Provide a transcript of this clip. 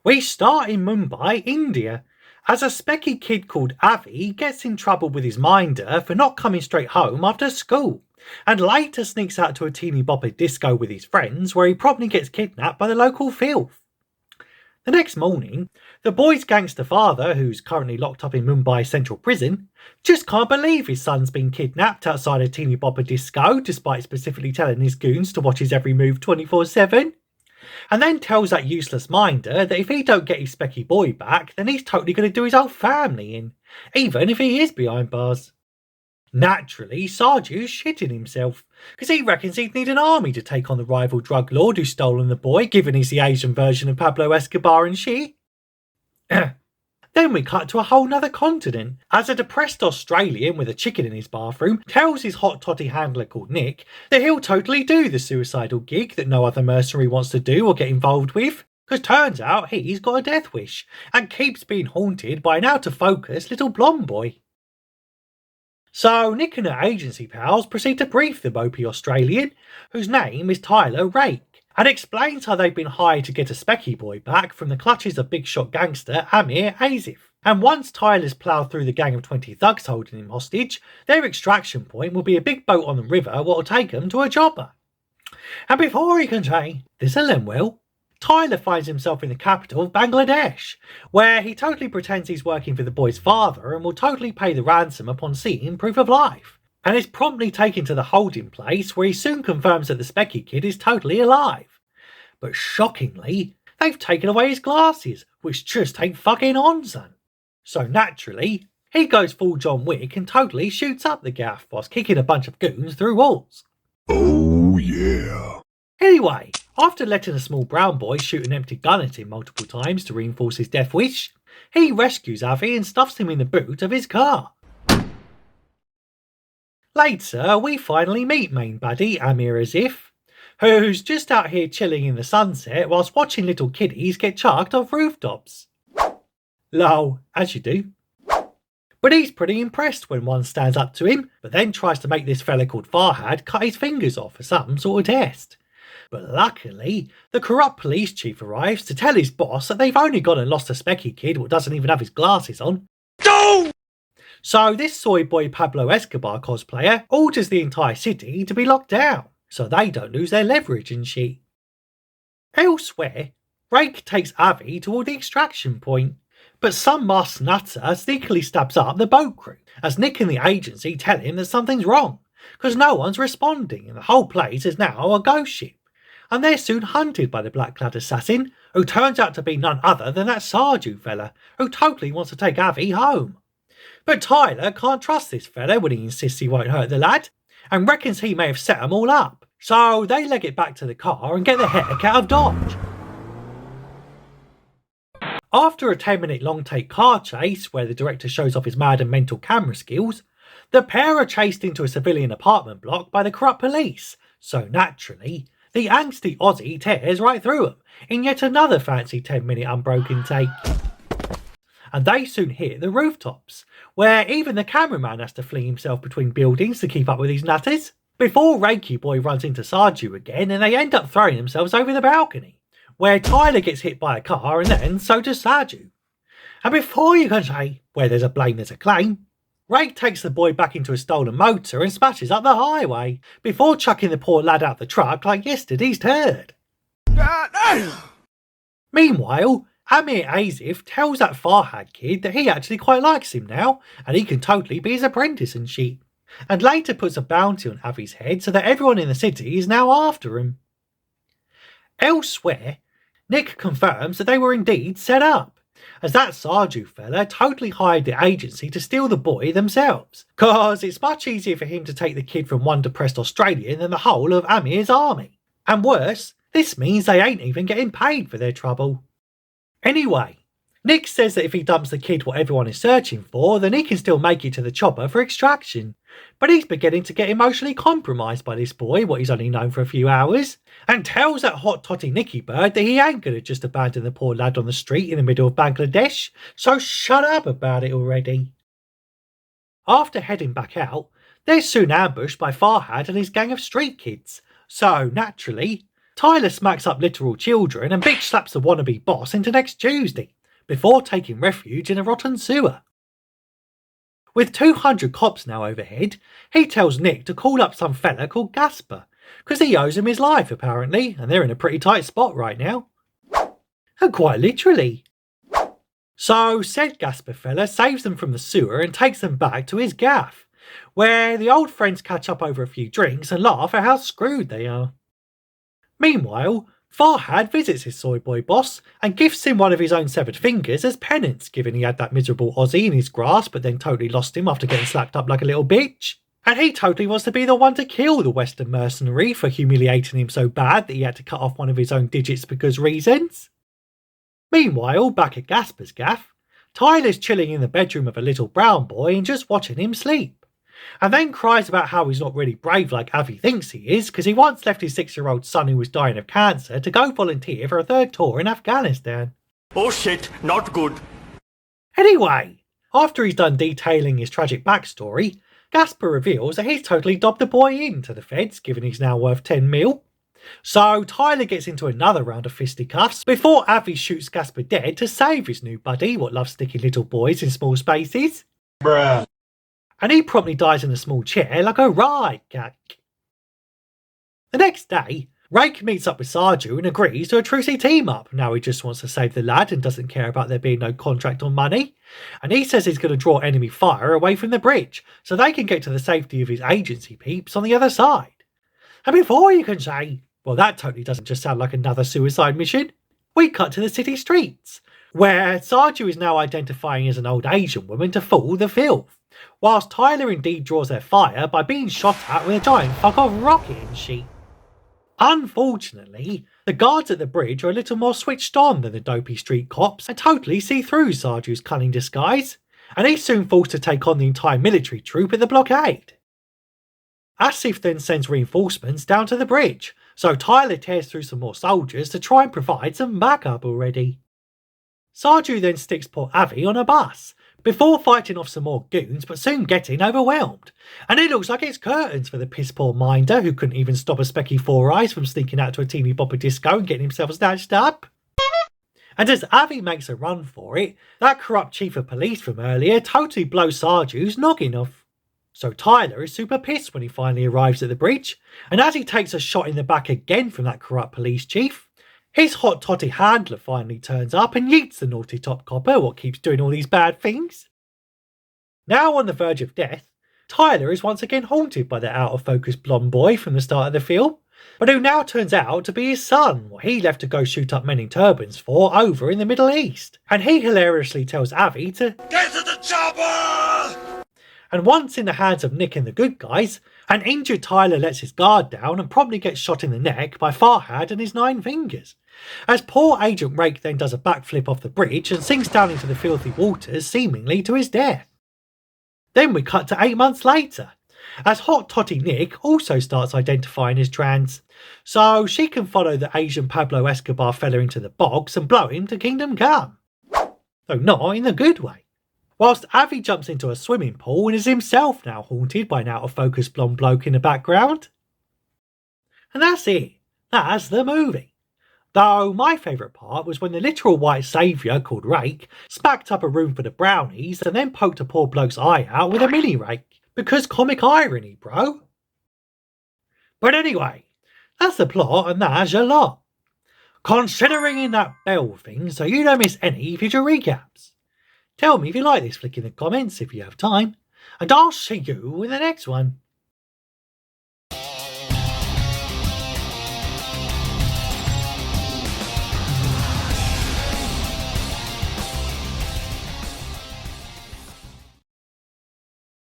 We start in Mumbai, India, as a specky kid called Avi gets in trouble with his minder for not coming straight home after school, and later sneaks out to a teeny bopper disco with his friends where he promptly gets kidnapped by the local filth. The next morning, the boy's gangster father, who's currently locked up in Mumbai Central Prison, just can't believe his son's been kidnapped outside a teeny bopper disco despite specifically telling his goons to watch his every move 24/7. And then tells that useless minder that if he don't get his specky boy back, then he's totally going to do his whole family in, even if he is behind bars. Naturally, Sarju's shitting himself, because he reckons he'd need an army to take on the rival drug lord who's stolen the boy, given he's the Asian version of Pablo Escobar and shit. Then we cut to a whole nother continent, as a depressed Australian with a chicken in his bathroom tells his hot toddy handler called Nick that he'll totally do the suicidal gig that no other mercenary wants to do or get involved with, because turns out he's got a death wish, and keeps being haunted by an out-of-focus little blonde boy. So Nick and her agency pals proceed to brief the mopey Australian, whose name is Tyler Rake, and explains how they've been hired to get a specky boy back from the clutches of big shot gangster Amir Azif. And once Tyler's ploughed through the gang of 20 thugs holding him hostage, their extraction point will be a big boat on the river what will take them to a chopper. And before he can say, this'll end well, Tyler finds himself in the capital of Bangladesh, where he totally pretends he's working for the boy's father and will totally pay the ransom upon seeing proof of life, and is promptly taken to the holding place where he soon confirms that the specky kid is totally alive. But shockingly, they've taken away his glasses, which just ain't fucking on, son. So naturally, he goes full John Wick and totally shoots up the gaff whilst kicking a bunch of goons through walls. Oh yeah. Anyway, after letting a small brown boy shoot an empty gun at him multiple times to reinforce his death wish, he rescues Avi and stuffs him in the boot of his car. Later, we finally meet main baddie Amir Azif, who's just out here chilling in the sunset whilst watching little kiddies get chucked off rooftops. Lol, as you do. But he's pretty impressed when one stands up to him, but then tries to make this fella called Farhad cut his fingers off for some sort of test. But luckily, the corrupt police chief arrives to tell his boss that they've only gone and lost a specky kid who doesn't even have his glasses on. Go! So this soy boy Pablo Escobar cosplayer orders the entire city to be locked down, so they don't lose their leverage and shit. Elsewhere, Rake takes Avi toward the extraction point, but some masked nutter sneakily stabs up the boat crew, as Nick and the agency tell him that something's wrong, because no one's responding and the whole place is now a ghost ship. And they're soon hunted by the black-clad assassin, who turns out to be none other than that Sarju fella, who totally wants to take Avi home. But Tyler can't trust this fella when he insists he won't hurt the lad, and reckons he may have set them all up, so they leg it back to the car and get the heck out of Dodge. After a 10-minute long take car chase, where the director shows off his mad and mental camera skills, the pair are chased into a civilian apartment block by the corrupt police, so naturally, the angsty Aussie tears right through them in yet another fancy 10-minute unbroken take. And they soon hit the rooftops, where even the cameraman has to fling himself between buildings to keep up with these nutters, before Reiki Boy runs into Sarju again and they end up throwing themselves over the balcony, where Tyler gets hit by a car and then so does Sarju. And before you can say, where there's a blame there's a claim, Rake takes the boy back into a stolen motor and smashes up the highway, before chucking the poor lad out the truck like yesterday's turd. Meanwhile, Amir Azif tells that Farhad kid that he actually quite likes him now, and he can totally be his apprentice and shit, and later puts a bounty on Avi's head so that everyone in the city is now after him. Elsewhere, Nick confirms that they were indeed set up, as that Sarju fella totally hired the agency to steal the boy themselves, cause it's much easier for him to take the kid from one depressed Australian than the whole of Amir's army. And worse, this means they ain't even getting paid for their trouble. Anyway, Nick says that if he dumps the kid what everyone is searching for, then he can still make it to the chopper for extraction. But he's beginning to get emotionally compromised by this boy, what he's only known for a few hours, and tells that hot totty Nicky Bird that he ain't gonna just abandon the poor lad on the street in the middle of Bangladesh, so shut up about it already. After heading back out, they're soon ambushed by Farhad and his gang of street kids, so naturally, Tyler smacks up literal children and bitch slaps the wannabe boss into next Tuesday, before taking refuge in a rotten sewer. With 200 cops now overhead, he tells Nick to call up some fella called Gasper, because he owes him his life apparently, and they're in a pretty tight spot right now. And quite literally. So said Gasper fella saves them from the sewer and takes them back to his gaff, where the old friends catch up over a few drinks and laugh at how screwed they are. Meanwhile, Farhad visits his soy boy boss and gifts him one of his own severed fingers as penance, given he had that miserable Aussie in his grasp but then totally lost him after getting slapped up like a little bitch. And he totally wants to be the one to kill the Western mercenary for humiliating him so bad that he had to cut off one of his own digits because reasons. Meanwhile, back at Gasper's gaff, Tyler's chilling in the bedroom of a little brown boy and just watching him sleep. And then cries about how he's not really brave like Avi thinks he is because he once left his 6-year-old son who was dying of cancer to go volunteer for a third tour in Afghanistan. Oh shit, not good. Anyway, after he's done detailing his tragic backstory, Gasper reveals that he's totally dobbed the boy in to the feds, given he's now worth 10 mil. So Tyler gets into another round of fisticuffs before Avi shoots Gasper dead to save his new buddy, what loves sticking little boys in small spaces. Bruh. And he promptly dies in a small chair like a riot gag. The next day, Rake meets up with Sarju and agrees to a trucy team-up. Now he just wants to save the lad and doesn't care about there being no contract or money. And he says he's going to draw enemy fire away from the bridge so they can get to the safety of his agency peeps on the other side. And before you can say, well, that totally doesn't just sound like another suicide mission, we cut to the city streets, where Sarju is now identifying as an old Asian woman to fool the filth, whilst Tyler indeed draws their fire by being shot at with a giant fuck-off rocket and shit. Unfortunately, the guards at the bridge are a little more switched on than the dopey street cops and totally see through Sarju's cunning disguise, and he's soon forced to take on the entire military troop at the blockade. Asif then sends reinforcements down to the bridge, so Tyler tears through some more soldiers to try and provide some backup already. Sarju then sticks poor Avi on a bus, before fighting off some more goons but soon getting overwhelmed, and it looks like it's curtains for the piss poor minder who couldn't even stop a specky Four Eyes from sneaking out to a teeny bopper disco and getting himself snatched up. And as Avi makes a run for it, that corrupt chief of police from earlier totally blows Sarju's noggin off. So Tyler is super pissed when he finally arrives at the bridge, and as he takes a shot in the back again from that corrupt police chief, his hot totty handler finally turns up and yeets the naughty top copper what keeps doing all these bad things. Now on the verge of death, Tyler is once again haunted by the out-of-focus blonde boy from the start of the film, but who now turns out to be his son, what he left to go shoot up men in turbans for over in the Middle East. And he hilariously tells Avi to Get to the chopper! And once in the hands of Nick and the good guys, an injured Tyler lets his guard down and promptly gets shot in the neck by Farhad and his 9 fingers, as poor Agent Rake then does a backflip off the bridge and sinks down into the filthy waters, seemingly to his death. Then we cut to 8 months later, as hot totty Nick also starts identifying as trans, so she can follow the Asian Pablo Escobar fella into the bogs and blow him to kingdom come. Though not in a good way. Whilst Avi jumps into a swimming pool and is himself now haunted by an out-of-focus blonde bloke in the background. And that's it. That's the movie. Though my favourite part was when the literal white saviour called Rake spacked up a room for the brownies and then poked a poor bloke's eye out with a mini rake. Because comic irony, bro. But anyway, that's the plot and that's your lot. Considering in that bell thing so you don't miss any future recaps. Tell me if you like this flick in the comments if you have time, and I'll see you in the next one.